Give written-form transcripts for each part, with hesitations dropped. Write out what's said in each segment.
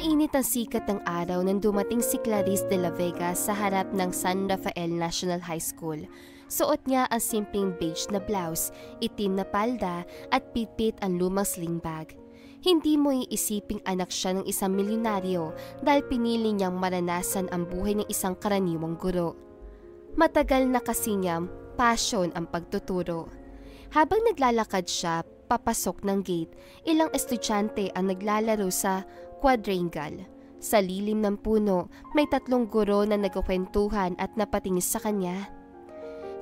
Mainit ang sikat ng araw nang dumating si Clarice de la Vega sa harap ng San Rafael National High School. Suot niya ang simpleng beige na blouse, itim na palda at pitpit ang lumang sling bag. Hindi mo iisiping anak siya ng isang milyonaryo dahil pinili niyang maranasan ang buhay ng isang karaniwang guro. Matagal na kasi niyang passion ang pagtuturo. Habang naglalakad siya papasok ng gate, ilang estudyante ang naglalaro sa quadrangle. Sa lilim ng puno, may 3 guro na nagkukwentuhan at napatingin sa kanya.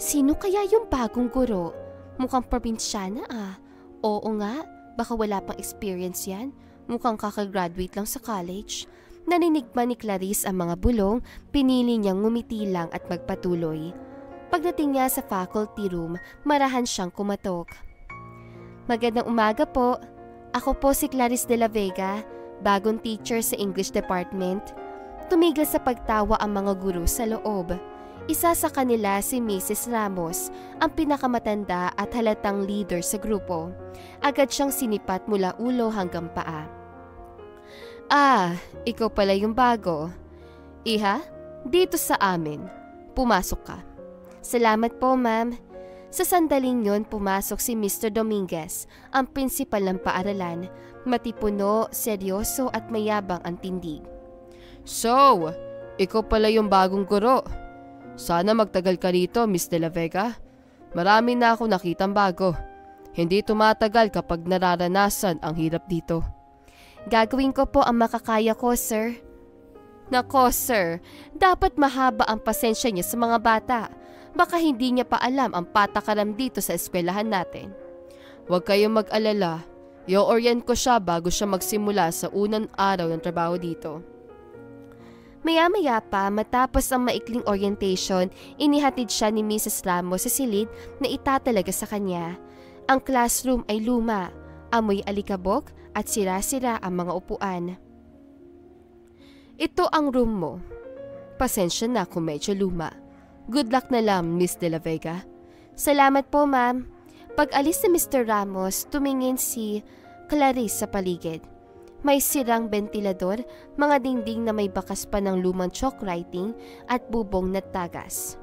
Sino kaya yung bagong guro? Mukhang probinsyana ah. Oo nga, baka wala pang experience yan. Mukhang kakagraduate lang sa college. Narinig ba ni Clarice ang mga bulong, pinili niyang ngumiti lang at magpatuloy. Pagdating niya sa faculty room, marahan siyang kumatok. Magandang umaga po. Ako po si Clarice de la Vega, bagong teacher sa English Department. Tumigil sa pagtawa ang mga guro sa loob. Isa sa kanila si Mrs. Ramos, ang pinakamatanda at halatang leader sa grupo. Agad siyang sinipat mula ulo hanggang paa. Ah, ikaw pala yung bago. Iha, dito sa amin. Pumasok ka. Salamat po, ma'am. Sa sandaling yon pumasok si Mr. Dominguez, ang prinsipal ng paaralan. Matipuno, seryoso at mayabang ang tindig. So, ikaw pala yung bagong guro. Sana magtagal ka rito, Miss de la Vega. Marami na ako nakitang bago. Hindi tumatagal kapag nararanasan ang hirap dito. Gagawin ko po ang makakaya ko, sir. Nako, sir. Dapat mahaba ang pasensya niya sa mga bata. Baka hindi niya pa alam ang patakaran dito sa eskwelahan natin. Huwag kayong mag-alala. I-orient ko siya bago siya magsimula sa unang araw ng trabaho dito. Maya-maya pa, matapos ang maikling orientation, inihatid siya ni Mrs. Ramos sa silid na itatalaga sa kanya. Ang classroom ay luma, amoy alikabok at sira-sira ang mga upuan. Ito ang room mo. Pasensya na kung medyo luma. Good luck na lang, Miss de la Vega. Salamat po, ma'am. Pag-alis ni Mr. Ramos, tumingin si Clarice sa paligid. May sirang ventilador, mga dingding na may bakas pa ng lumang chalk writing at bubong na tagas.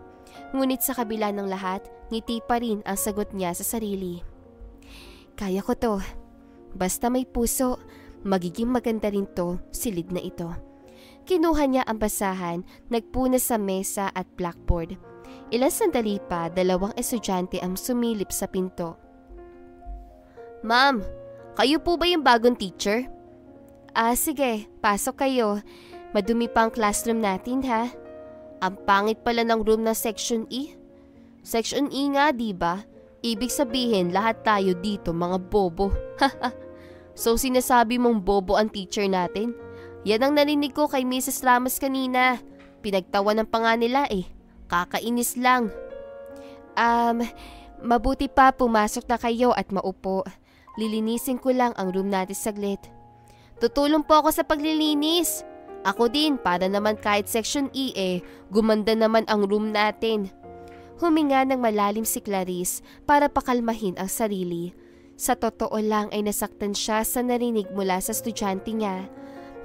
Ngunit sa kabila ng lahat, ngiti pa rin ang sagot niya sa sarili. Kaya ko to. Basta may puso, magiging maganda rin to, silid na ito. Kinuha niya ang basahan, nagpuna sa mesa at blackboard. Ilang sandali pa, 2 estudyante ang sumilip sa pinto. Ma'am, kayo po ba yung bagong teacher? Sige, pasok kayo. Madumi pa ang classroom natin, ha? Ang pangit pala ng room ng Section E. Section E nga, diba? Ibig sabihin, lahat tayo dito mga bobo. So sinasabi mong bobo ang teacher natin? Yan ang narinig ko kay Mrs. Ramos kanina. Pinagtawanan pa nga nila eh. Kakainis lang. Mabuti pa pumasok na kayo at maupo. Lilinisin ko lang ang room natin saglit. Tutulong po ako sa paglilinis. Ako din, para naman kahit Section E gumanda naman ang room natin. Huminga ng malalim si Clarice para pakalmahin ang sarili. Sa totoo lang ay nasaktan siya sa narinig mula sa estudyante niya.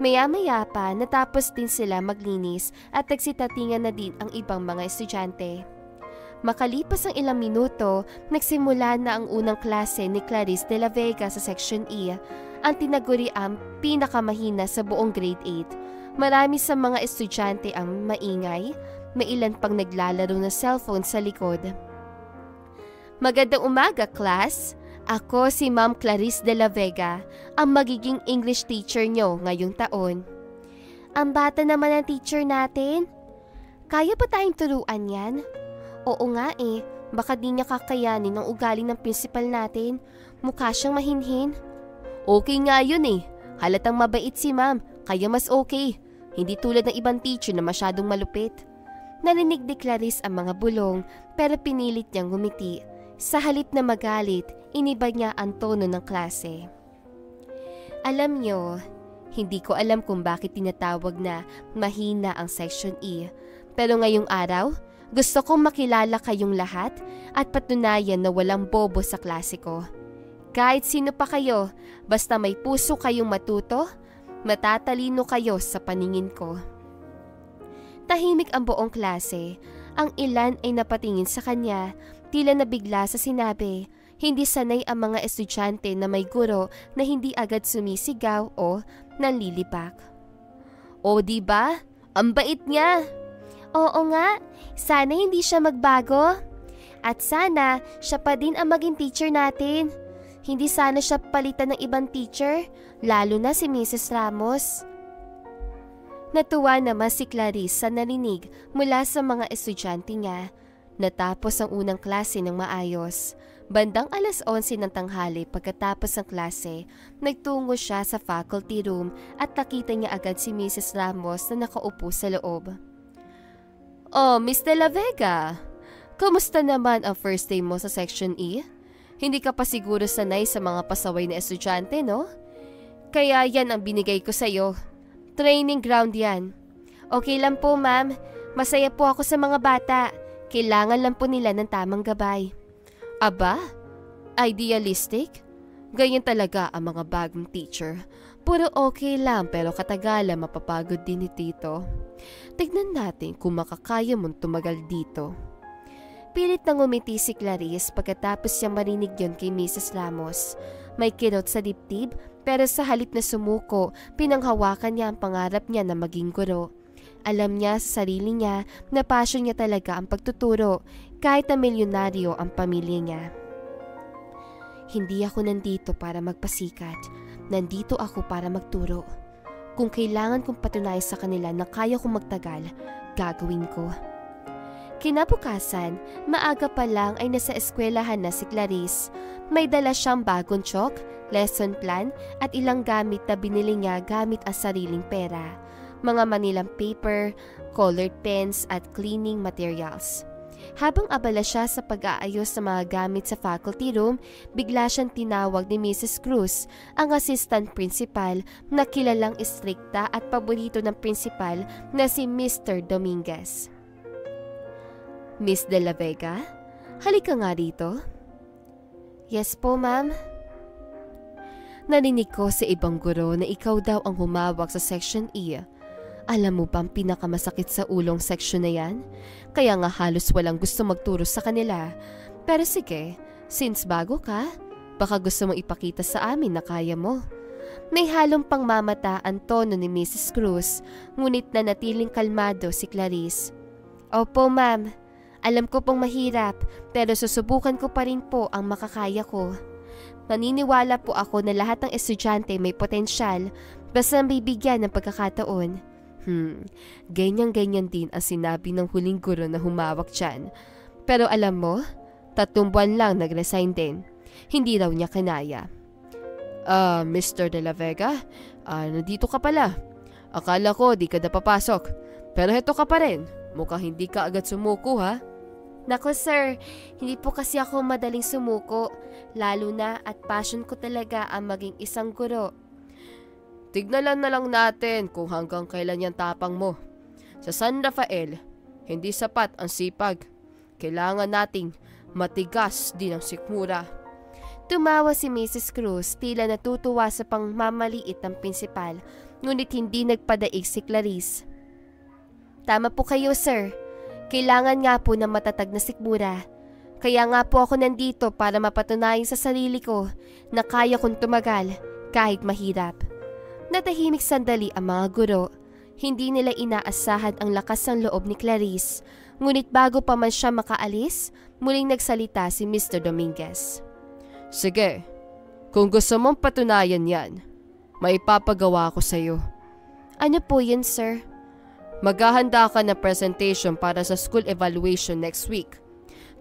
Maya-maya pa natapos din sila maglinis at nagsitatingan na din ang ibang mga estudyante. Makalipas ang ilang minuto, nagsimula na ang unang klase ni Clarice de la Vega sa Section E, ang tinaguriang pinakamahina sa buong grade 8. Marami sa mga estudyante ang maingay, may ilan pang naglalaro ng cellphone sa likod. Magandang umaga, class! Ako si Ma'am Clarice de la Vega, ang magiging English teacher nyo ngayong taon. Ang bata naman ang teacher natin. Kaya ba tayong turuan yan? Oo nga baka di niya kakayanin ang ugali ng principal natin. Mukha siyang mahinhin. Okay nga yun Halatang mabait si ma'am, kaya mas okay. Hindi tulad ng ibang teacher na masyadong malupit. Narinig ni Clarice ang mga bulong pero pinilit niyang ngumiti. Sa halip na magalit, iniba niya ang tono ng klase. Alam niyo, hindi ko alam kung bakit tinatawag na mahina ang Section E. Pero ngayong araw, gusto kong makilala kayong lahat at patunayan na walang bobo sa klase ko. Kahit sino pa kayo, basta may puso kayong matuto, Matatalino kayo sa paningin ko. Tahimik ang buong klase. Ang ilan ay napatingin sa kanya, tila nabigla sa sinabi. Hindi sanay ang mga estudyante na may guro na hindi agad sumisigaw o nanlilipak. O diba? Ang bait niya! Oo nga, sana hindi siya magbago. At sana siya pa din ang maging teacher natin. Hindi sana siya palitan ng ibang teacher, lalo na si Mrs. Ramos. Natuwa naman si Clarice sa narinig mula sa mga estudyante niya. Natapos ang unang klase ng maayos. Bandang 11:00 ng tanghali pagkatapos ng klase, nagtungo siya sa faculty room at nakita niya agad si Mrs. Ramos na nakaupo sa loob. Oh, Miss De La Vega! Kumusta naman ang first day mo sa Section E? Hindi ka pa siguro sanay sa mga pasaway na estudyante, no? Kaya yan ang binigay ko sa'yo. Training ground yan. Okay lang po, ma'am. Masaya po ako sa mga bata. Kailangan lang po nila ng tamang gabay. Aba? Idealistic? Ganyan talaga ang mga bagong teacher. Puro okay lang pero katagalan mapapagod din ni Tito. Tignan natin kung makakaya mong tumagal dito. Pilit na ngumiti si Clarice pagkatapos siyang marinig yon kay Mrs. Ramos. May kirot sa dibdib pero sa halip na sumuko, pinanghawakan niya ang pangarap niya na maging guro. Alam niya sa sarili niya na passion niya talaga ang pagtuturo kahit na milyonaryo ang pamilya niya. Hindi ako nandito para magpasikat. Nandito ako para magturo. Kung kailangan kong patunayan sa kanila na kaya kong magtagal, gagawin ko. Kinabukasan, maaga pa lang ay nasa eskwelahan na si Clarice. May dala siyang bagong chalk, lesson plan at ilang gamit na binili niya gamit ang sariling pera. Mga manilang paper, colored pens at cleaning materials. Habang abala siya sa pag-aayos ng mga gamit sa faculty room, bigla siyang tinawag ni Mrs. Cruz, ang assistant principal na kilalang istrikta at paborito ng principal na si Mr. Dominguez. Miss De La Vega, halika nga dito. Yes po, ma'am. Narinig ko sa ibang guro na ikaw daw ang humawak sa Section E. Alam mo bang pinakamasakit sa ulong section na yan? Kaya nga halos walang gusto magturo sa kanila. Pero sige, since bago ka, baka gusto mong ipakita sa amin na kaya mo. May halong pangmamata ang tono ni Mrs. Cruz, ngunit nanatiling kalmado si Clarice. Opo ma'am, alam ko pong mahirap pero susubukan ko pa rin po ang makakaya ko. Naniniwala po ako na lahat ng estudyante may potensyal basta bibigyan ng pagkakataon. Ganyan-ganyan din ang sinabi ng huling guro na humawak dyan. Pero alam mo, 3 buwan lang nag-resign din. Hindi raw niya kinaya. Mr. De La Vega, nandito ka pala. Akala ko di ka na papasok. Pero heto ka pa rin. Mukhang hindi ka agad sumuko ha. Nako sir, hindi po kasi ako madaling sumuko. Lalo na at passion ko talaga ang maging isang guro. Tignan na lang natin kung hanggang kailan yan tapang mo. Sa San Rafael, hindi sapat ang sipag. Kailangan nating matigas din ang sikmura. Tumawa si Mrs. Cruz, tila natutuwa sa pangmamaliit ng prinsipal, ngunit hindi nagpadaig si Clarice. Tama po kayo sir. Kailangan nga po ng matatag na sikmura. Kaya nga po ako nandito para mapatunayan sa sarili ko na kaya kong tumagal kahit mahirap. Natahimik sandali ang mga guro. Hindi nila inaasahan ang lakas ng loob ni Clarice. Ngunit bago pa man siya makaalis, muling nagsalita si Mr. Dominguez. Sige, kung gusto mong patunayan yan, may ipapagawa ko sa iyo. Ano po yun, sir? Maghahanda ka na presentation para sa school evaluation next week.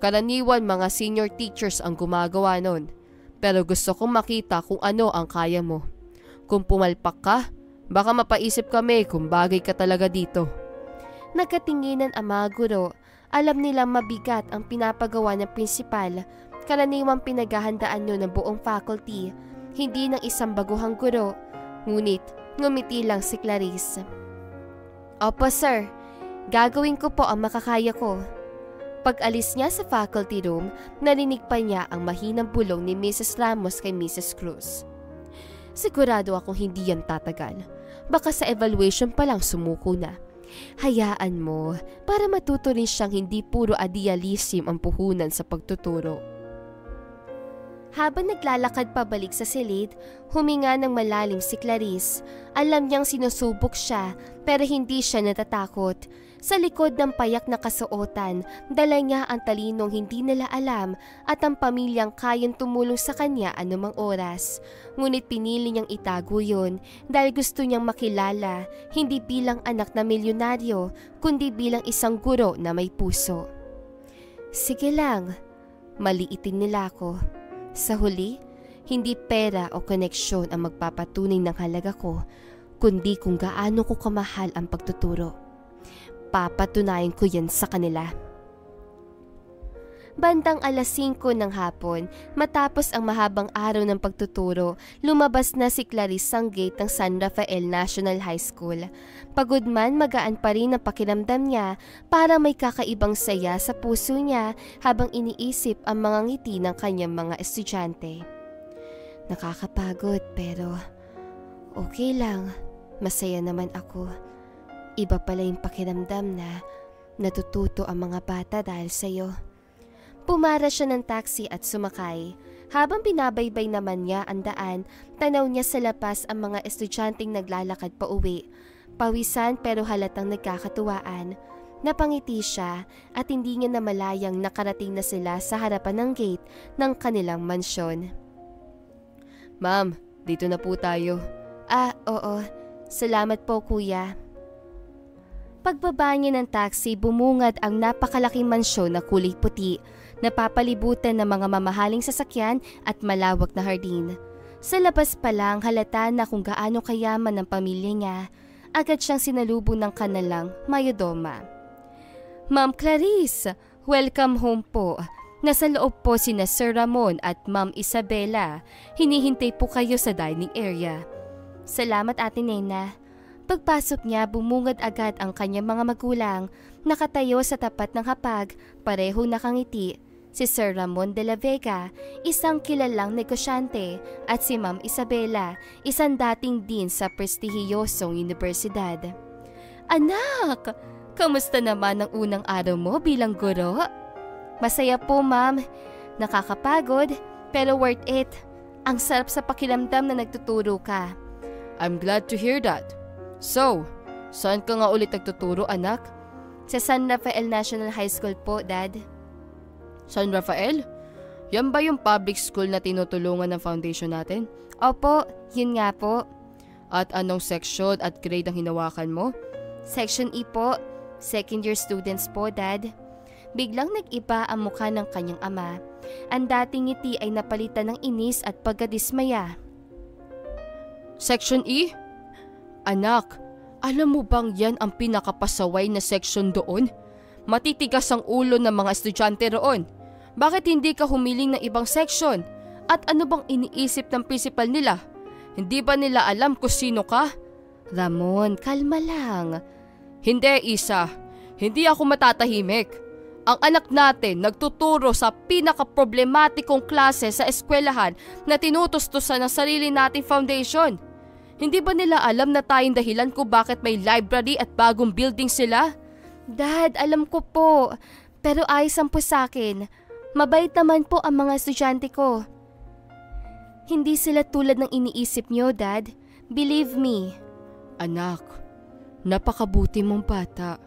Karaniwan mga senior teachers ang gumagawa nun. Pero gusto kong makita kung ano ang kaya mo. Kung pumalpak ka, baka mapaisip kami kung bagay ka talaga dito. Nagkatinginan ang mga guro. Alam nilang mabigat ang pinapagawa ng prinsipal. Karaniwang pinaghahandaan nyo ng buong faculty, hindi ng isang baguhang guro. Ngunit, ngumiti lang si Clarice. Opo sir, gagawin ko po ang makakaya ko. Pag-alis niya sa faculty room, narinig pa niya ang mahinang bulong ni Mrs. Ramos kay Mrs. Cruz. Sigurado akong hindi yan tatagal. Baka sa evaluation pa lang sumuko na. Hayaan mo para matuto rin siyang hindi puro idealism ang puhunan sa pagtuturo. Habang naglalakad pabalik sa silid, huminga ng malalim si Clarice. Alam niyang sinusubok siya pero hindi siya natatakot. Sa likod ng payak na kasuotan, dala niya ang talinong hindi nila alam at ang pamilyang kayang tumulong sa kanya anumang oras. Ngunit pinili niyang itago yun dahil gusto niyang makilala hindi bilang anak na milyonaryo kundi bilang isang guro na may puso. Sige lang, maliitin nila ako. Sa huli, hindi pera o koneksyon ang magpapatunay ng halaga ko, kundi kung gaano ko kamahal ang pagtuturo. Papatunayan ko yan sa kanila. Bandang 5:00 ng hapon, matapos ang mahabang araw ng pagtuturo, lumabas na si Clarice sang gate ng San Rafael National High School. Pagod man, magaan pa rin ang pakiramdam niya para may kakaibang saya sa puso niya habang iniisip ang mga ngiti ng kanyang mga estudyante. Nakakapagod pero okay lang, masaya naman ako. Iba pala yung pakiramdam na natututo ang mga bata dahil sa'yo. Pumara siya ng taxi at sumakay. Habang binabaybay naman niya ang daan, tanaw niya sa labas ang mga estudyanteng naglalakad pa uwi. Pawisan pero halatang nagkakatuwaan. Napangiti siya at hindi niya namalayang nakarating na sila sa harapan ng gate ng kanilang mansyon. Ma'am, dito na po tayo. Oo. Salamat po kuya. Pagbaba niya ng taxi, bumungad ang napakalaking mansyon na kulay puti. Napapalibutan ng mga mamahaling sasakyan at malawak na hardin. Sa labas pa lang halata na kung gaano kayaman ang pamilya niya. Agad siyang sinalubong ng kanilang mayodoma. Ma'am Clarice, welcome home po. Nasa loob po sina Sir Ramon at Ma'am Isabela. Hinihintay po kayo sa dining area. Salamat Ate Nena. Pagpasok niya, bumungad agad ang kanyang mga magulang. Nakatayo sa tapat ng hapag, parehong nakangiti. Si Sir Ramon de la Vega, isang kilalang negosyante, at si Ma'am Isabela, isang dating dean sa prestihiyosong universidad. Anak, kamusta naman ang unang araw mo bilang guro? Masaya po, ma'am. Nakakapagod, pero worth it. Ang sarap sa pakiramdam na nagtuturo ka. I'm glad to hear that. So, saan ka nga ulit nagtuturo, anak? Sa San Rafael National High School po, Dad. San Rafael? Yan ba yung public school na tinutulungan ng foundation natin? Opo, yun nga po. At anong section at grade ang hinawakan mo? Section E po. Second year students po, Dad. Biglang nag-iba ang mukha ng kanyang ama. Ang dating ngiti ay napalitan ng inis at pagkadismaya. Section E? Anak, alam mo bang yan ang pinakapasaway na section doon? Matitigas ang ulo ng mga estudyante roon. Bakit hindi ka humiling ng ibang section? At ano bang iniisip ng principal nila? Hindi ba nila alam kung sino ka? Ramon, kalma lang. Hindi, Isa. Hindi ako matatahimik. Ang anak natin nagtuturo sa pinaka-problematikong klase sa eskwelahan na tinutustusan ng sarili nating foundation. Hindi ba nila alam na tayong dahilan kung bakit may library at bagong building sila? Dad, alam ko po. Pero ayos ang po sa akin. Mabait naman po ang mga estudyante ko. Hindi sila tulad ng iniisip niyo, Dad. Believe me. Anak, napakabuti mong bata.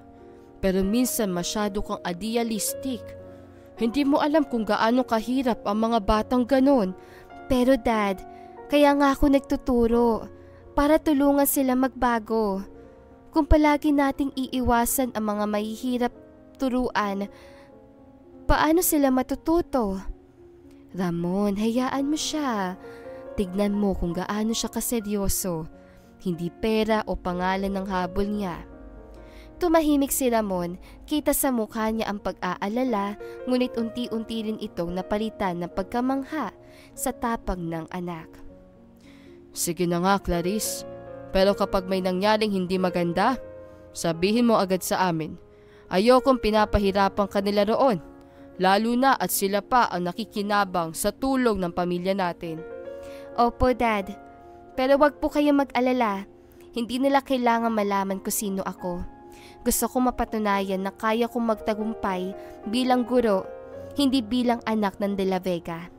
Pero minsan masyado kang idealistic. Hindi mo alam kung gaano kahirap ang mga batang ganon. Pero Dad, kaya nga ako nagtuturo. Para tulungan sila magbago. Kung palagi nating iiwasan ang mga mahihirap turuan, paano sila matututo? Ramon, hayaan mo siya. Tignan mo kung gaano siya kaseryoso. Hindi pera o pangalan ng habol niya. Tumahimik si Ramon, kita sa mukha niya ang pag-aalala, ngunit unti-unti rin itong napalitan ng pagkamangha sa tapang ng anak. Sige na nga, Clarice. Pero kapag may nangyaring hindi maganda, sabihin mo agad sa amin. Ayokong pinapahirapan kanila roon, lalo na at sila pa ang nakikinabang sa tulong ng pamilya natin. Opo, Dad. Pero wag po kayong mag-alala. Hindi nila kailangan malaman kung sino ako. Gusto ko mapatunayan na kaya kong magtagumpay bilang guro, hindi bilang anak ng De La Vega.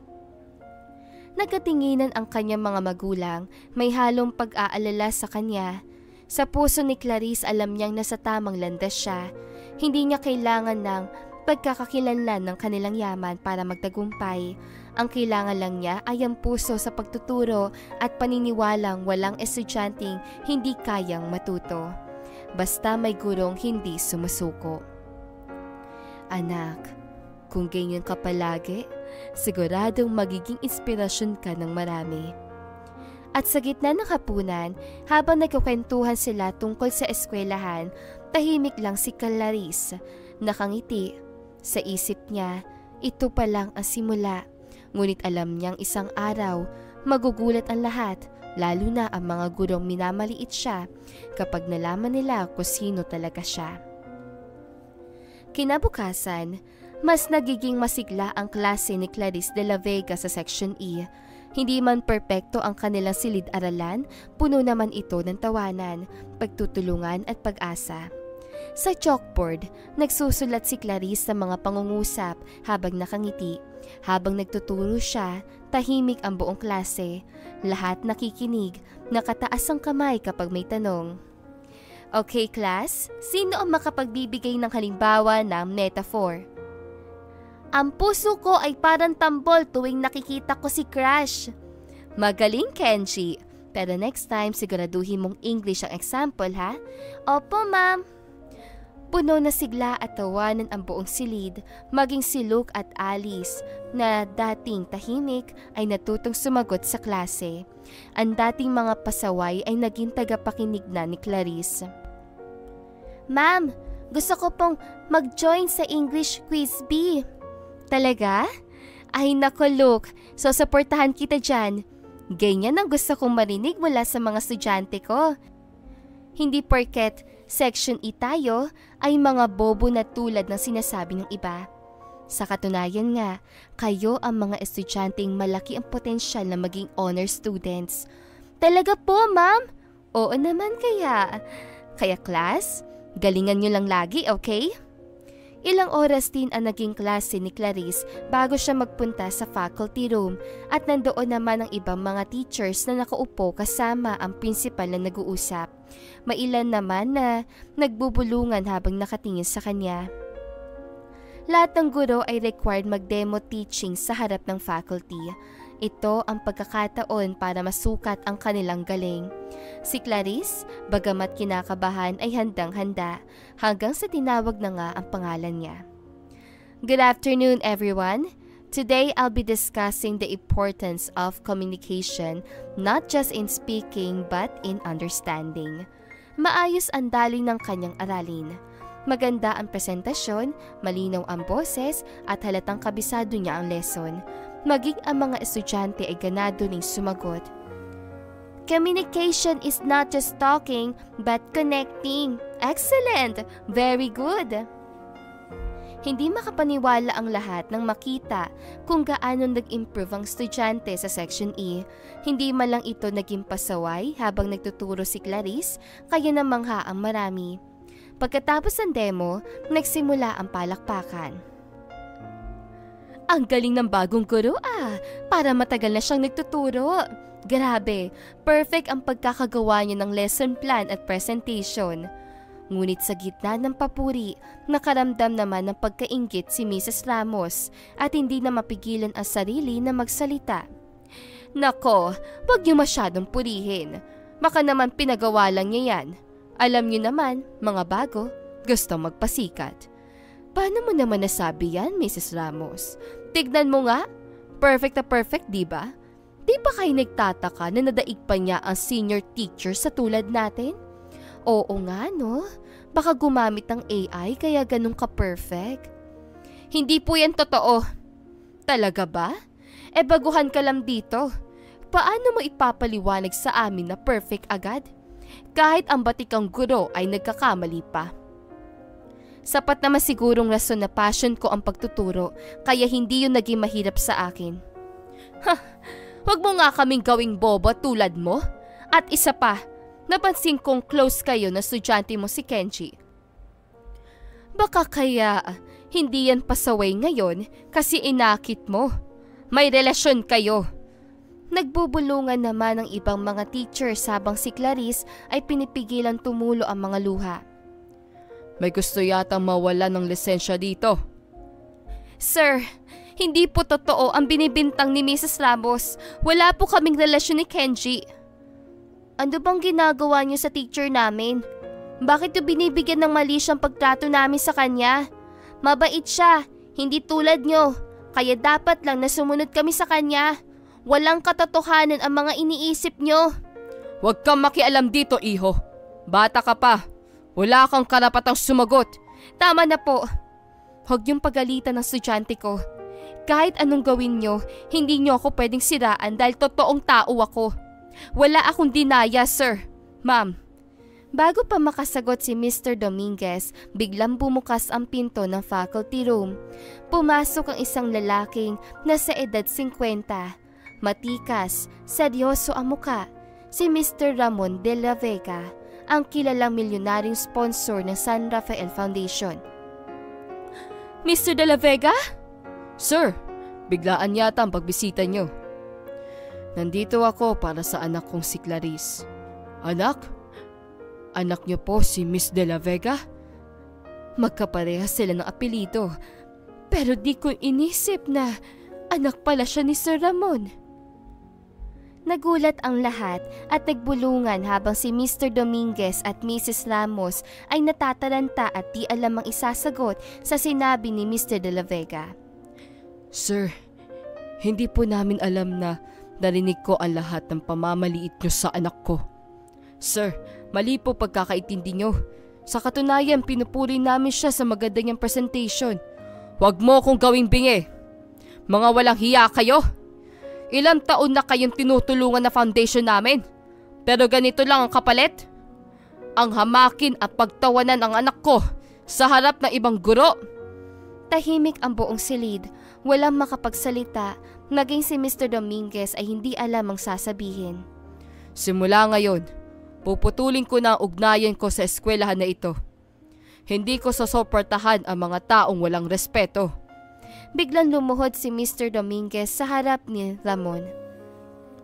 Nagkatinginan ang kanyang mga magulang, may halong pag-aalala sa kanya. Sa puso ni Clarice alam niyang nasa tamang landas siya. Hindi niya kailangan ng pagkakakilanlan ng kanilang yaman para magtagumpay. Ang kailangan lang niya ay ang puso sa pagtuturo at paniniwalang walang estudyanteng hindi kayang matuto. Basta may gurong hindi sumusuko. Anak, kung ganyan ka palagi, siguradong magiging inspirasyon ka ng marami. At sa gitna ng hapunan, habang nagkukwentuhan sila tungkol sa eskwelahan, tahimik lang si Clarice, nakangiti. Sa isip niya, ito pa lang ang simula. Ngunit alam niyang isang araw, magugulat ang lahat, lalo na ang mga gurong minamaliit siya kapag nalaman nila kung sino talaga siya. Kinabukasan, mas nagiging masigla ang klase ni Clarice de la Vega sa Section E. Hindi man perpekto ang kanilang silid-aralan, puno naman ito ng tawanan, pagtutulungan at pag-asa. Sa chalkboard, nagsusulat si Clarice sa mga pangungusap habang nakangiti. Habang nagtuturo siya, tahimik ang buong klase. Lahat nakikinig, nakataas ang kamay kapag may tanong. Okay class, sino ang makapagbibigay ng halimbawa ng metaphor? Ang puso ko ay parang tambol tuwing nakikita ko si Crush. Magaling, Kenji. Pero next time, siguraduhin mong English ang example, ha? Opo, ma'am. Puno na sigla at tawanan ang buong silid, maging si Luke at Alice na dating tahimik ay natutong sumagot sa klase. Ang dating mga pasaway ay naging tagapakinig na ni Clarice. Ma'am, gusto ko pong mag-join sa English Quiz Bee. Talaga? Ay nako Luke, so suportahan kita dyan. Ganyan ang gusto kong marinig mula sa mga estudyante ko. Hindi porket Section E tayo ay mga bobo na tulad ng sinasabi ng iba. Sa katunayan nga, kayo ang mga estudyanteng malaki ang potensyal na maging honor students. Talaga po, ma'am? Oo naman kaya. Kaya class, galingan nyo lang lagi, okay? Ilang oras din ang naging klase ni Clarice bago siya magpunta sa faculty room at nandoon naman ang ibang mga teachers na nakaupo kasama ang principal na nag-uusap. Mailan naman na nagbubulungan habang nakatingin sa kanya. Lahat ng guro ay required mag-demo teaching sa harap ng faculty. Ito ang pagkakataon para masukat ang kanilang galing. Si Clarice, bagamat kinakabahan ay handang-handa hanggang sa tinawag na nga ang pangalan niya. Good afternoon everyone. Today I'll be discussing the importance of communication not just in speaking but in understanding. Maayos ang daling ng kanyang aralin. Maganda ang presentasyon, malinaw ang boses at halatang kabisado niya ang lesson. Maging ang mga estudyante ay ganado ning sumagot. Communication is not just talking but connecting. Excellent! Very good! Hindi makapaniwala ang lahat nang makita kung gaano nag-improve ang estudyante sa Section E. Hindi man lang ito naging pasaway habang nagtuturo si Clarice, kaya namangha ang marami. Pagkatapos ng demo, nagsimula ang palakpakan. Ang galing ng bagong guro para matagal na siyang nagtuturo. Grabe, perfect ang pagkakagawa niya ng lesson plan at presentation. Ngunit sa gitna ng papuri, nakaramdam naman ng pagkainggit si Mrs. Ramos at hindi na mapigilan ang sarili na magsalita. Nako, wag niyo masyadong purihin. Baka naman pinagawa lang niya yan. Alam niyo naman, mga bago, gusto magpasikat. Paano mo naman nasabi yan, Mrs. Ramos? Tignan mo nga, perfect na perfect, di ba? Di ba kayo nagtataka na nadaig pa niya ang senior teacher sa tulad natin? Oo nga, no? Baka gumamit ng AI kaya ganun ka-perfect. Hindi po yan totoo. Talaga ba? Baguhan ka lang dito. Paano mo ipapaliwanag sa amin na perfect agad? Kahit ang batikang guro ay nagkakamali pa. Sapat naman sigurong rason na passion ko ang pagtuturo, kaya hindi yun naging mahirap sa akin. Wag mo nga kaming gawing bobo tulad mo. At isa pa, napansin kong close kayo na estudyante mo si Kenji. Baka kaya hindi yan pasaway ngayon kasi inakit mo. May relasyon kayo. Nagbubulungan naman ang ibang mga teachers habang si Clarice ay pinipigilan tumulo ang mga luha. May gusto yatang mawala ng lisensya dito. Sir, hindi po totoo ang binibintang ni Mrs. Ramos. Wala po kaming relasyon ni Kenji. Ano bang ginagawa niyo sa teacher namin? Bakit yung binibigyan ng mali siyang pagtrato namin sa kanya? Mabait siya, hindi tulad niyo. Kaya dapat lang na sumunod kami sa kanya. Walang katotohanan ang mga iniisip niyo. Huwag kang makialam dito, iho. Bata ka pa. Wala kang karapatang sumagot. Tama na po. Huwag niyong pagalitan ng estudyante ko. Kahit anong gawin niyo, hindi niyo ako pwedeng siraan dahil totoong tao ako. Wala akong dinaya, sir. Ma'am. Bago pa makasagot si Mr. Dominguez, biglang bumukas ang pinto ng faculty room. Pumasok ang isang lalaking nasa edad 50. Matikas, seryoso ang muka, si Mr. Ramon de la Vega, ang kilalang milyonaryong sponsor ng San Rafael Foundation. Mr. de la Vega? Sir, biglaan yata ang pagbisita niyo. Nandito ako para sa anak kong si Clarice. Anak? Anak niyo po si Miss de la Vega? Magkaparehas sila ng apelido, pero di ko inisip na anak pala siya ni Sir Ramon. Nagulat ang lahat at nagbulungan habang si Mr. Dominguez at Mrs. Ramos ay natataranta at di alam ang isasagot sa sinabi ni Mr. de la Vega. Sir, hindi po namin alam na narinig ko ang lahat ng pamamaliit niyo sa anak ko. Sir, mali po pagkakaintindi niyo. Sa katunayan, pinupuri namin siya sa maganda niyang presentation. Huwag mo kong gawing bingi. Mga walang hiya kayo. Ilang taon na kayong tinutulungan na foundation namin. Pero ganito lang ang kapalit. Ang hamakin at pagtawanan ang anak ko sa harap ng ibang guro. Tahimik ang buong silid. Walang makapagsalita. Naging si Mr. Dominguez ay hindi alam ang sasabihin. Simula ngayon, puputulin ko na ang ugnayan ko sa eskwelahan na ito. Hindi ko susuportahan ang mga taong walang respeto. Biglang lumuhod si Mr. Dominguez sa harap ni Ramon.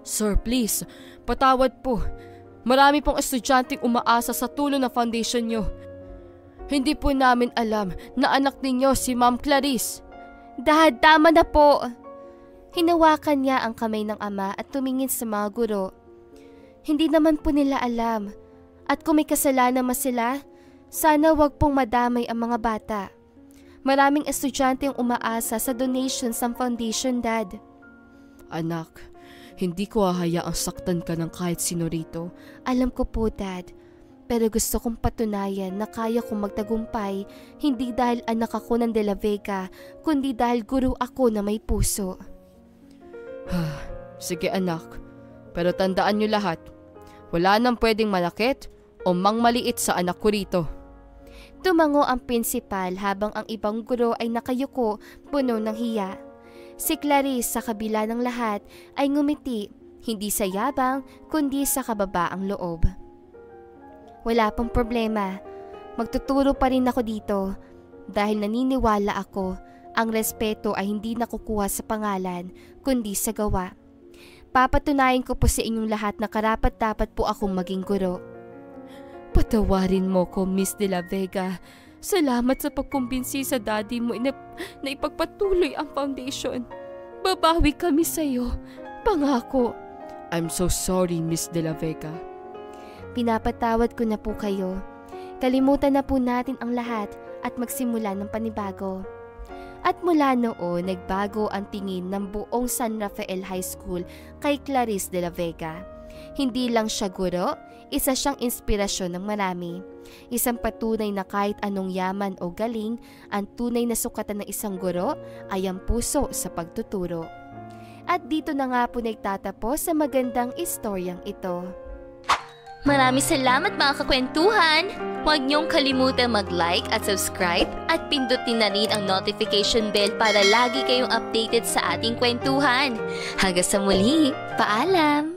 Sir, please, patawad po. Marami pong estudyanteng umaasa sa tulong ng foundation nyo. Hindi po namin alam na anak ninyo si Ma'am Clarice. Dad, tama na po. Hinawakan niya ang kamay ng ama at tumingin sa mga guro. Hindi naman po nila alam. At kung may kasalanan man sila, sana wag pong madamay ang mga bata. Maraming estudyante ang umaasa sa donations ng foundation, Dad. Anak, hindi ko hahayaang saktan ka ng kahit sino rito. Alam ko po, Dad. Pero gusto kong patunayan na kaya kong magtagumpay, hindi dahil anak ako ng De La Vega, kundi dahil guro ako na may puso. Sige anak, pero tandaan niyo lahat, wala nang pwedeng malakit o mangmaliit sa anak ko rito. Tumango ang prinsipal habang ang ibang guro ay nakayuko, puno ng hiya. Si Clarice sa kabila ng lahat ay ngumiti, hindi sa yabang kundi sa kababaang loob. Wala pong problema, magtuturo pa rin ako dito dahil naniniwala ako ang respeto ay hindi nakukuha sa pangalan kundi sa gawa. Papatunayan ko po sa inyong lahat na karapat-dapat po akong maging guro. Patawarin mo ko, Miss De La Vega. Salamat sa pagkumbinsi sa daddy mo na ipagpatuloy ang foundation. Babawi kami sa iyo. Pangako. I'm so sorry, Miss De La Vega. Pinapatawad ko na po kayo. Kalimutan na po natin ang lahat at magsimula ng panibago. At mula noon, nagbago ang tingin ng buong San Rafael High School kay Clarice De La Vega. Hindi lang siya guro, isa siyang inspirasyon ng marami. Isang patunay na kahit anong yaman o galing, ang tunay na sukatan ng isang guro ay ang puso sa pagtuturo. At dito na nga po nagtatapos sa magandang istoryang ito. Maraming salamat mga kakwentuhan! Huwag niyong kalimutan mag-like at subscribe at pindutin na rin ang notification bell para lagi kayong updated sa ating kwentuhan. Hanggang sa muli, paalam!